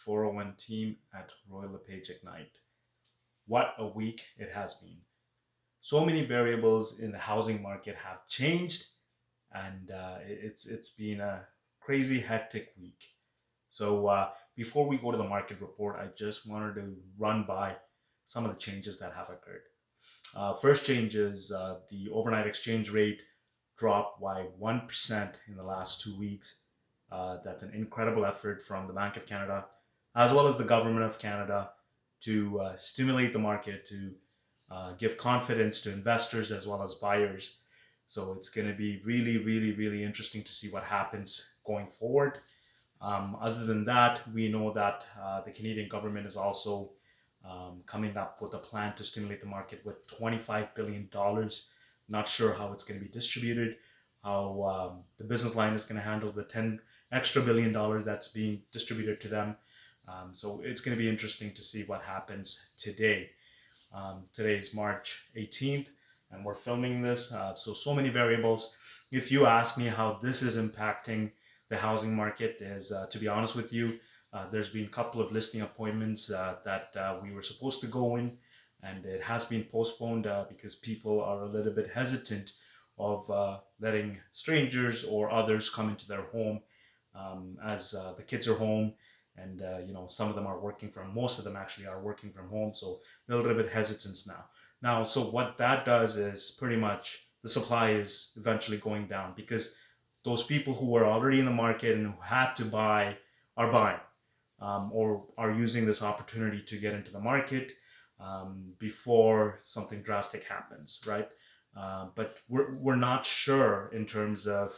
401 team at Royal LePage Ignite. What a week it has been. So many variables in the housing market have changed, and it's been a crazy hectic week. So before we go to the market report, I just wanted to run by some of the changes that have occurred. First change is the overnight exchange rate dropped by 1% in the last 2 weeks. That's an incredible effort from the Bank of Canada, as well as the Government of Canada, to stimulate the market, to give confidence to investors as well as buyers. So it's going to be really, really, really interesting to see what happens going forward. Other than that, we know that the Canadian government is also coming up with a plan to stimulate the market with $25 billion. Not sure how it's going to be distributed, how the business line is going to handle the $10 extra billion that's being distributed to them. So it's going to be interesting to see what happens today. Today is March 18th, and we're filming this. So many variables. If you ask me how this is impacting the housing market, is to be honest with you, there's been a couple of listing appointments that we were supposed to go in, and it has been postponed because people are a little bit hesitant of letting strangers or others come into their home as the kids are home, and some of them are working from, most of them actually are working from home, so they're a little bit hesitant now. So what that does is pretty much the supply is eventually going down, because those people who were already in the market and who had to buy are buying, or are using this opportunity to get into the market before something drastic happens, right? But we're not sure in terms of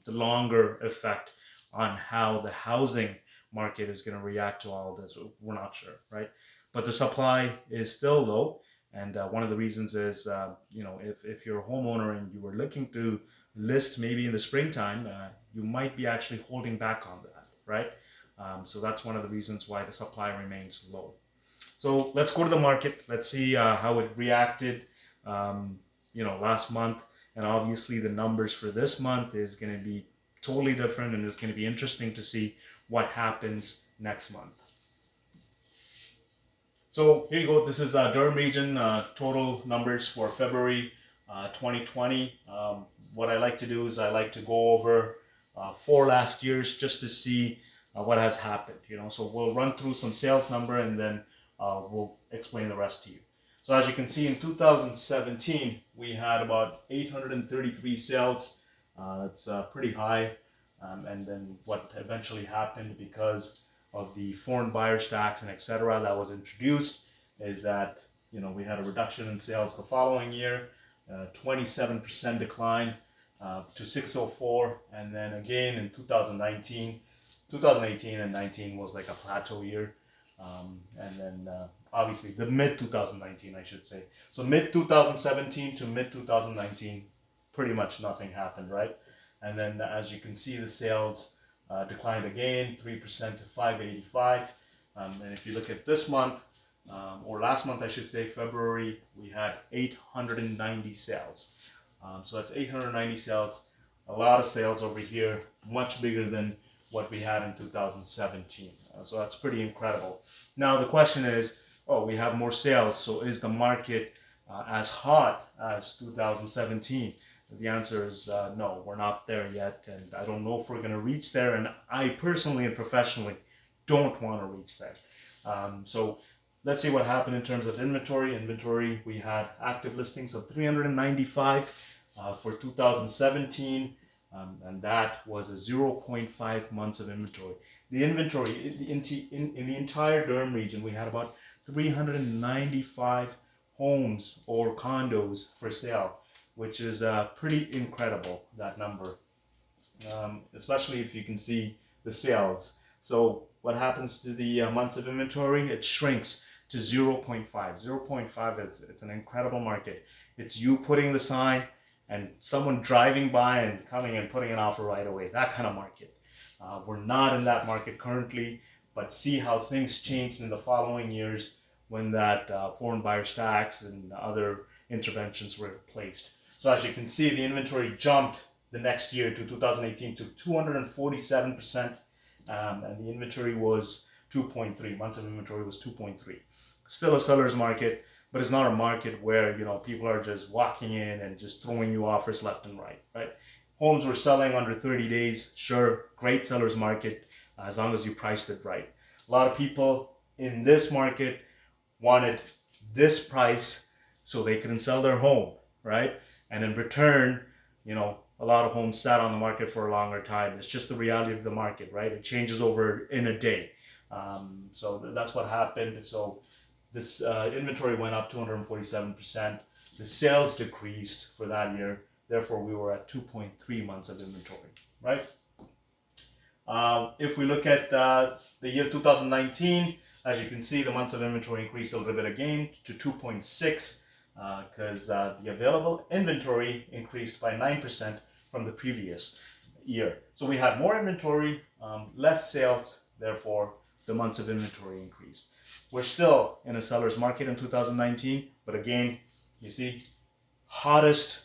the longer effect on how the housing market is going to react to all of this. We're not sure, right? But the supply is still low, and one of the reasons is if you're a homeowner and you were looking to list maybe in the springtime, you might be actually holding back on that, right? So that's one of the reasons why the supply remains low. So let's go to the market. Let's see how it reacted last month, and obviously the numbers for this month is going to be totally different, and it's going to be interesting to see what happens next month. So here you go. This is Durham Region total numbers for February 2020. What I like to do is I like to go over 4 last years just to see what has happened. So we'll run through some sales number, and then we'll explain the rest to you. So as you can see, in 2017 we had about 833 sales. That's pretty high. And then what eventually happened, because of the foreign buyers tax and etc. that was introduced, is that we had a reduction in sales the following year, 27% decline to 604, and then again in 2018 and 19 was like a plateau year, and then obviously the mid 2019, I should say. So mid 2017 to mid 2019, pretty much nothing happened, right? And then as you can see, the sales declined again 3% to 585. And if you look at this month, or last month I should say, February, we had 890 sales. So that's 890 sales, a lot of sales over here, much bigger than what we had in 2017. So that's pretty incredible. Now the question is, we have more sales, so is the market as hot as 2017? The answer is no, we're not there yet, and I don't know if we're going to reach there, and I personally and professionally don't want to reach there. So let's see what happened in terms of inventory. Inventory, we had active listings of 395 for 2017, and that was a 0.5 months of inventory. The inventory in the entire Durham region, we had about 395 homes or condos for sale, which is pretty incredible, that number, especially if you can see the sales. So what happens to the months of inventory? It shrinks to 0.5. 0.5 it's an incredible market. It's you putting the sign and someone driving by and coming and putting an offer right away, that kind of market. We're not in that market currently, but see how things changed in the following years when that foreign buyers tax and other interventions were placed. So as you can see, the inventory jumped the next year to 2018 to 247%, and the inventory was 2.3 months of inventory was 2.3. Still a seller's market, but it's not a market where, you know, people are just walking in and just throwing you offers left and right, right? Homes were selling under 30 days. Sure, great seller's market as long as you priced it right. A lot of people in this market wanted this price so they couldn't sell their home, right? And in return, you know, a lot of homes sat on the market for a longer time. It's just the reality of the market, right? It changes over in a day. So that's what happened. So this inventory went up 247%. The sales decreased for that year. Therefore, we were at 2.3 months of inventory, right? If we look at the year 2019, as you can see, the months of inventory increased a little bit again to 2.6 because the available inventory increased by 9% from the previous year. So we had more inventory, less sales, therefore the months of inventory increased. We're still in a seller's market in 2019, but again, you see, hottest,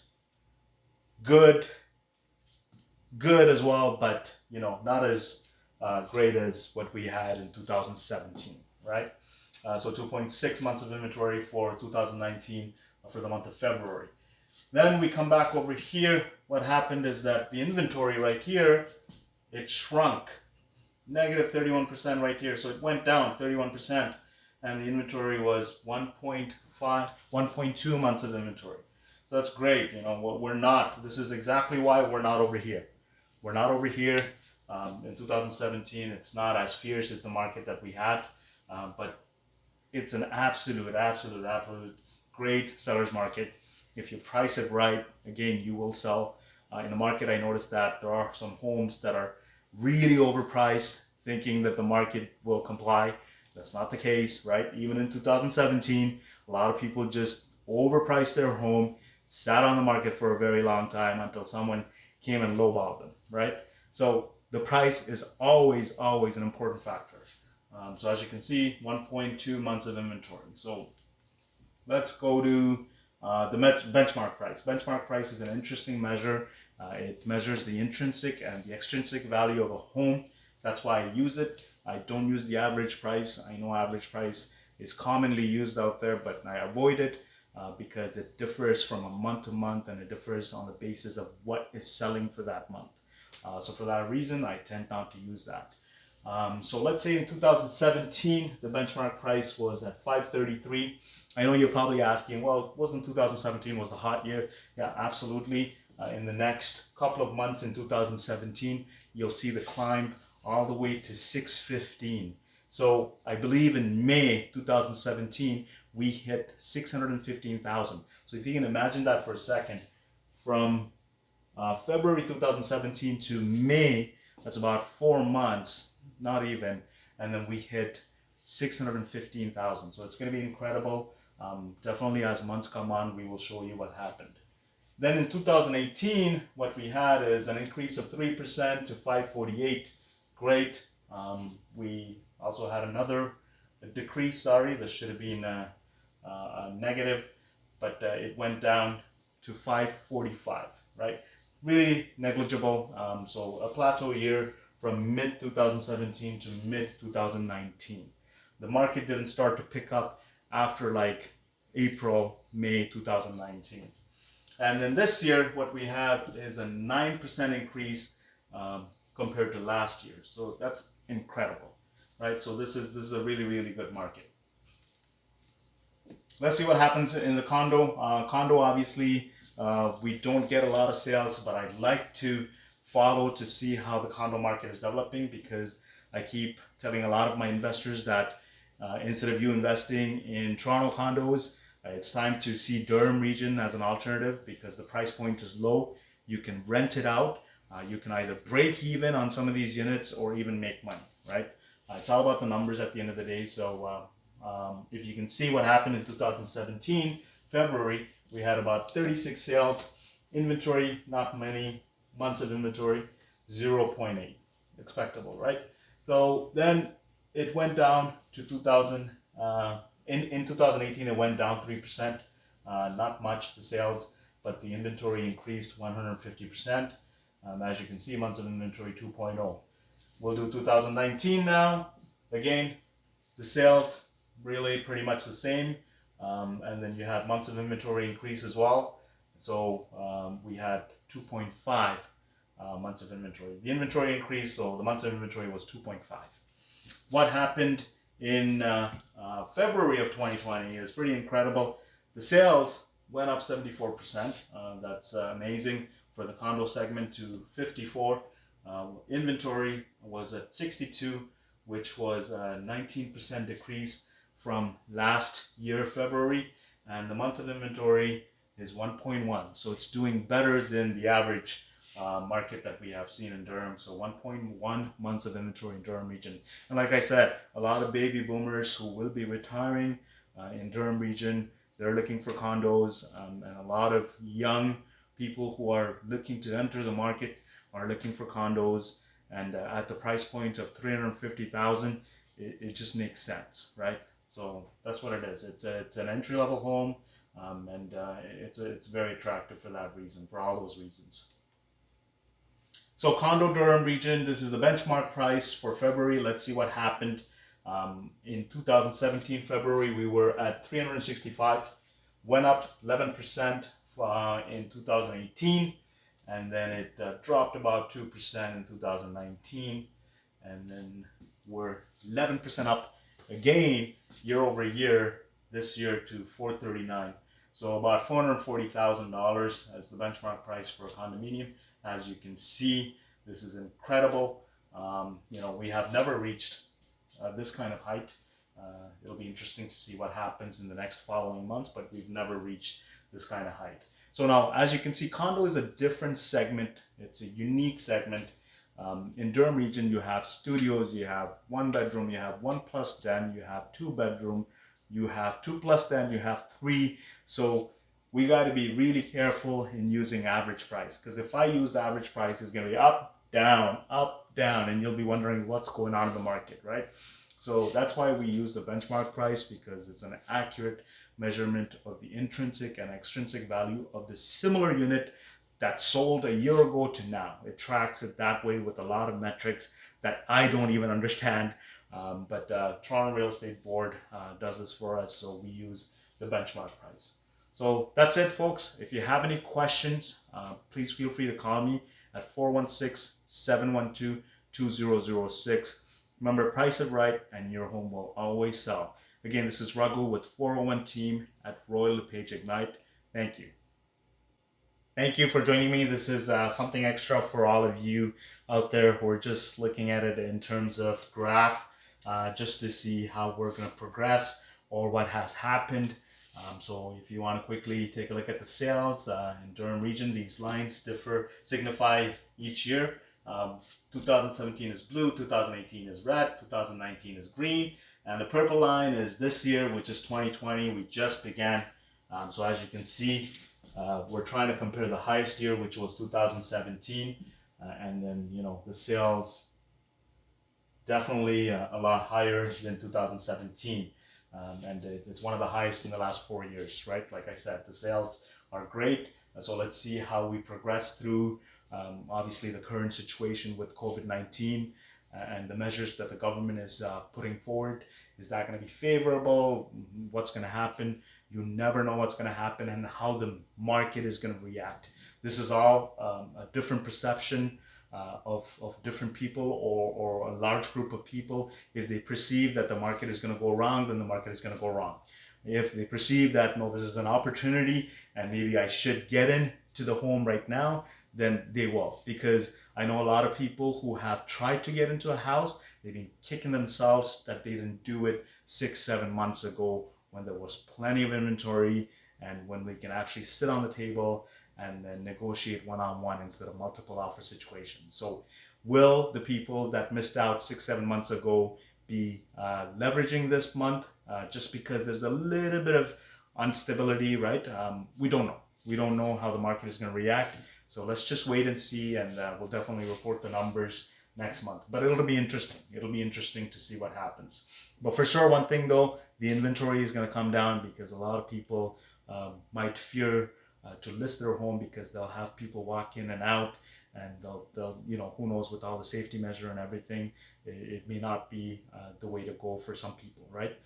good as well, but you know, not as great as what we had in 2017, right? So 2.6 months of inventory for 2019 for the month of February. Then we come back over here. What happened is that the inventory right here, it shrunk, negative 31% right here. So it went down 31%, and the inventory was 1.2 months of inventory. So that's great. You know, we're not, this is exactly why we're not over here. We're not over here. In 2017, it's not as fierce as the market that we had, but it's an absolute great seller's market. If you price it right, again, you will sell. In the market, I noticed that there are some homes that are really overpriced, thinking that the market will comply. That's not the case, right? Even in 2017, a lot of people just overpriced their home, sat on the market for a very long time until someone came and lowballed them, right? So the price is always an important factor. So as you can see, 1.2 months of inventory. So let's go to the benchmark price. Benchmark price is an interesting measure. It measures the intrinsic and the extrinsic value of a home. That's why I use it. I don't use the average price. I know average price is commonly used out there, but I avoid it because it differs from a month to month, and it differs on the basis of what is selling for that month. So for that reason, I tend not to use that. So let's say in 2017, the benchmark price was at 533. I know you're probably asking, well, wasn't 2017 was the hot year? Yeah, absolutely. In the next couple of months in 2017, you'll see the climb all the way to 615. So I believe in May 2017, we hit 615,000. So if you can imagine that for a second, from February 2017 to May, that's about 4 months, not even, and then we hit 615,000. So it's going to be incredible. Definitely as months come on, we will show you what happened. Then in 2018, what we had is an increase of 3% to 548. Great. We also had another decrease, this should have been a negative, but it went down to 545, right? Really negligible. So a plateau year from mid 2017 to mid 2019. The market didn't start to pick up after like April, May 2019. And then this year, what we have is a 9% increase compared to last year. So that's incredible, right? So this is a really good market. Let's see what happens in the condo. Condo, obviously, we don't get a lot of sales, but I'd like to follow to see how the condo market is developing, because I keep telling a lot of my investors that instead of you investing in Toronto condos, it's time to see Durham Region as an alternative, because the price point is low. You can rent it out. You can either break even on some of these units or even make money, right? It's all about the numbers at the end of the day. So if you can see what happened in 2017, February, we had about 36 sales. Inventory, not many. Months of inventory, 0.8. Expectable, right? So then it went down to 2000. In 2018, it went down 3%. Not much, the sales, but the inventory increased 150%. As you can see, months of inventory 2.0. We'll do 2019 now. again, the sales really pretty much the same. And then you had months of inventory increase as well. So we had 2.5 months of inventory. The inventory increased, so the months of inventory was 2.5. What happened in February of 2020 is pretty incredible. The sales went up 74%. That's amazing for the condo segment to 54. Inventory was at 62, which was a 19% decrease from last year, February. And the month of inventory is 1.1. So it's doing better than the average market that we have seen in Durham. So 1.1 months of inventory in Durham region. And like I said, a lot of baby boomers who will be retiring in Durham region, they're looking for condos, and a lot of young people who are looking to enter the market are looking for condos. And at the price point of $350,000, it just makes sense, right? So that's what it is. It's an entry-level home, and it's very attractive for that reason, for all those reasons. So condo Durham region, this is the benchmark price for February. Let's see what happened. In 2017 February, we were at 365, went up 11% in 2018, and then it dropped about 2% in 2019, and then we're 11% up again year over year this year to 439. So about $440,000 as the benchmark price for a condominium. As you can see, this is incredible. We have never reached this kind of height. It'll be interesting to see what happens in the next following months, but we've never reached this kind of height. So now, as you can see, condo is a different segment. It's a unique segment. In Durham region, you have studios, you have 1 bedroom, you have 1 plus den, you have 2 bedroom, you have 2 plus den, you have 3. So we got to be really careful in using average price, because if I use the average price, it's going to be up, down, and you'll be wondering what's going on in the market, right? So that's why we use the benchmark price, because it's an accurate measurement of the intrinsic and extrinsic value of the similar unit that sold a year ago to now. It tracks it that way with a lot of metrics that I don't even understand. But Toronto Real Estate Board does this for us, so we use the benchmark price. So that's it, folks. If you have any questions, please feel free to call me at 416-712-2006. Remember, price it right and your home will always sell. Again, this is Ragu with 401 team at LePage Ignite. Thank you. Thank you for joining me. This is something extra for all of you out there who are just looking at it in terms of graph, just to see how we're going to progress or what has happened. So if you want to quickly take a look at the sales in Durham region, these lines signify each year. 2017 is blue, 2018 is red, 2019 is green, and the purple line is this year, which is 2020. We just began. So as you can see, we're trying to compare the highest year, which was 2017, and then the sales definitely a lot higher than 2017, and it's one of the highest in the last 4 years, right? Like I said, the sales are great. So let's see how we progress through obviously the current situation with COVID-19 and the measures that the government is putting forward. Is that going to be favorable? What's going to happen? You never know what's going to happen and how the market is going to react. This is all a different perception of different people or a large group of people. If they perceive that the market is going to go wrong, then the market is going to go wrong. If they perceive that, no, this is an opportunity and maybe I should get into the home right now, then they will. Because I know a lot of people who have tried to get into a house, they've been kicking themselves that they didn't do it 6-7 months ago when there was plenty of inventory and when we can actually sit on the table and then negotiate one-on-one instead of multiple offer situations. So will the people that missed out 6-7 months ago be leveraging this month just because there's a little bit of instability, right? We don't know. We don't know how the market is going to react. So let's just wait and see, and we'll definitely report the numbers next month. But it'll be interesting. It'll be interesting to see what happens. But for sure, one thing though, the inventory is going to come down because a lot of people might fear to list their home because they'll have people walk in and out and they'll who knows, with all the safety measure and everything, it may not be the way to go for some people, right?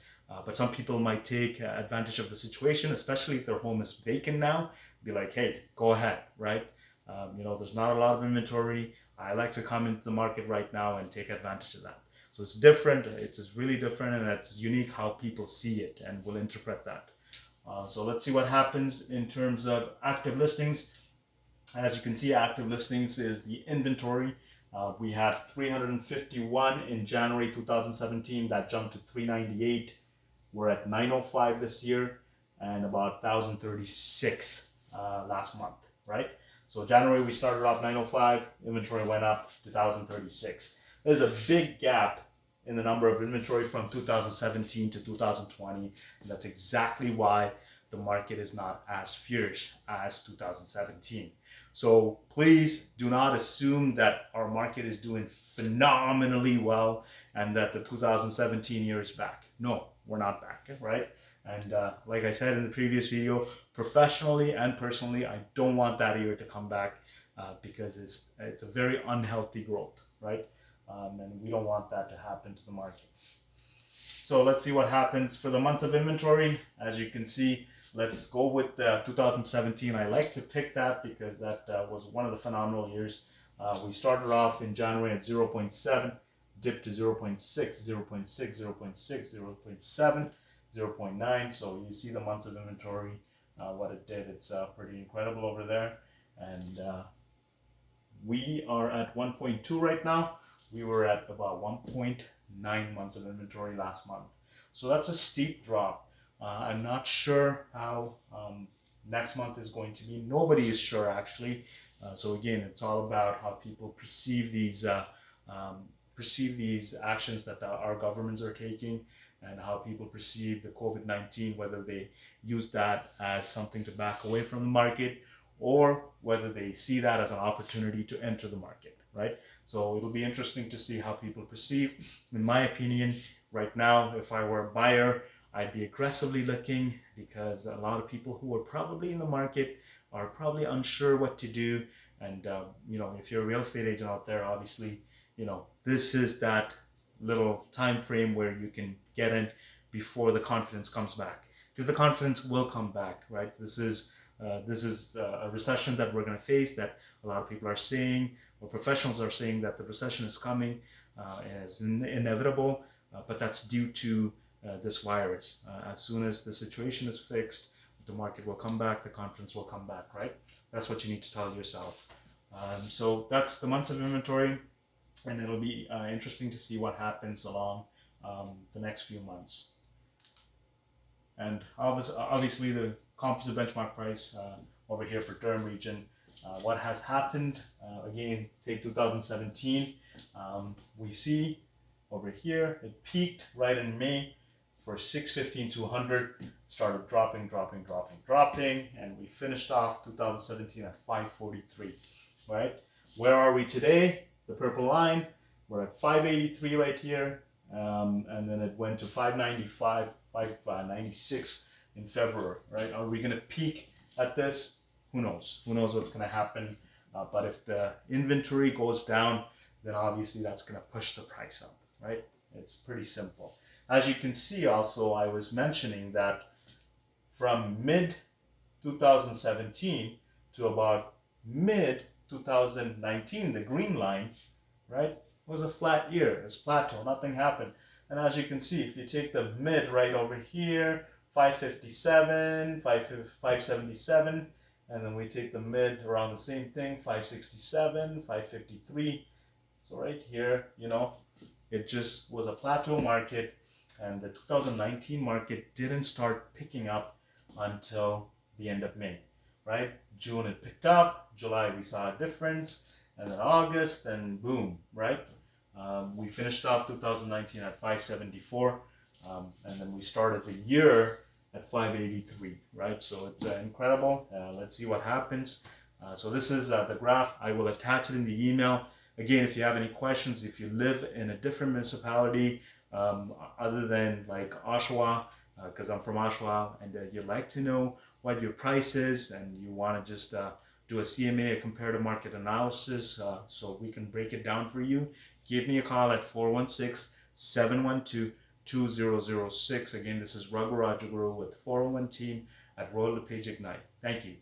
But some people might take advantage of the situation, especially if their home is vacant now. Be like, hey, go ahead, right? There's not a lot of inventory. I like to come into the market right now and take advantage of that. So it's different. It's really different, and it's unique how people see it and will interpret that. So let's see what happens in terms of active listings. As you can see, active listings is the inventory. We had 351 in January 2017. That jumped to 398. We're at 905 this year, and about 1,036 last month, right? So January we started off 905, inventory went up to 1,036. There's a big gap in the number of inventory from 2017 to 2020, and that's exactly why the market is not as fierce as 2017. So please do not assume that our market is doing phenomenally well and that the 2017 year is back. No, we're not back, right? And like I said in the previous video, professionally and personally, I don't want that year to come back because it's a very unhealthy growth, right? And we don't want that to happen to the market. So let's see what happens for the months of inventory. As you can see, let's go with 2017. I like to pick that because that was one of the phenomenal years. We started off in January at 0.7, dipped to 0.6, 0.6, 0.6, 0.7, 0.9. So you see the months of inventory, what it did. It's pretty incredible over there. And we are at 1.2 right now. We were at about 1.9 months of inventory last month. So that's a steep drop. I'm not sure how next month is going to be. Nobody is sure, actually. So again, it's all about how people perceive these actions that our governments are taking, and how people perceive the COVID-19, whether they use that as something to back away from the market, or whether they see that as an opportunity to enter the market, right? So it'll be interesting to see how people perceive. In my opinion, right now, if I were a buyer, I'd be aggressively looking, because a lot of people who are probably in the market are probably unsure what to do. And if you're a real estate agent out there, obviously, this is that little time frame where you can get in before the confidence comes back, because the confidence will come back, right? This is a recession that we're going to face, that a lot of people are saying, or professionals are saying, that the recession is coming, and it's inevitable, but that's due to this virus. As soon as the situation is fixed, the market will come back, the confidence will come back, right? That's what you need to tell yourself. So that's the months of inventory, and it'll be interesting to see what happens along the next few months. And obviously the composite benchmark price over here for Durham Region, what has happened, again, take 2017, we see over here, it peaked right in May for 615,200, started dropping, and we finished off 2017 at 543, right? Where are we today? The purple line, we're at 583 right here, and then it went to 595, 596 in February, right? Are we gonna peak at this? Who knows? Who knows what's gonna happen? But if the inventory goes down, then obviously that's gonna push the price up, right? It's pretty simple. As you can see also, I was mentioning that from mid 2017 to about mid 2019, the green line, right, was a flat year. It's plateau, nothing happened. And as you can see, if you take the mid right over here, 557, 577, and then we take the mid around the same thing, 567, 553. So right here, it just was a plateau market, and the 2019 market didn't start picking up until the end of May, right? June it picked up, July we saw a difference, and then August, and boom, right? We finished off 2019 at 574, and then we started the year at 583, right? So it's incredible. Let's see what happens. So this is the graph. I will attach it in the email. Again, if you have any questions, if you live in a different municipality other than like Oshawa, because I'm from Oshawa, and you'd like to know what your price is, and you want to just do a CMA, a comparative market analysis, so we can break it down for you, give me a call at 416-712-2006. Again, this is Ragu Rajaguru with the 401 team at Royal LePage Ignite. Thank you.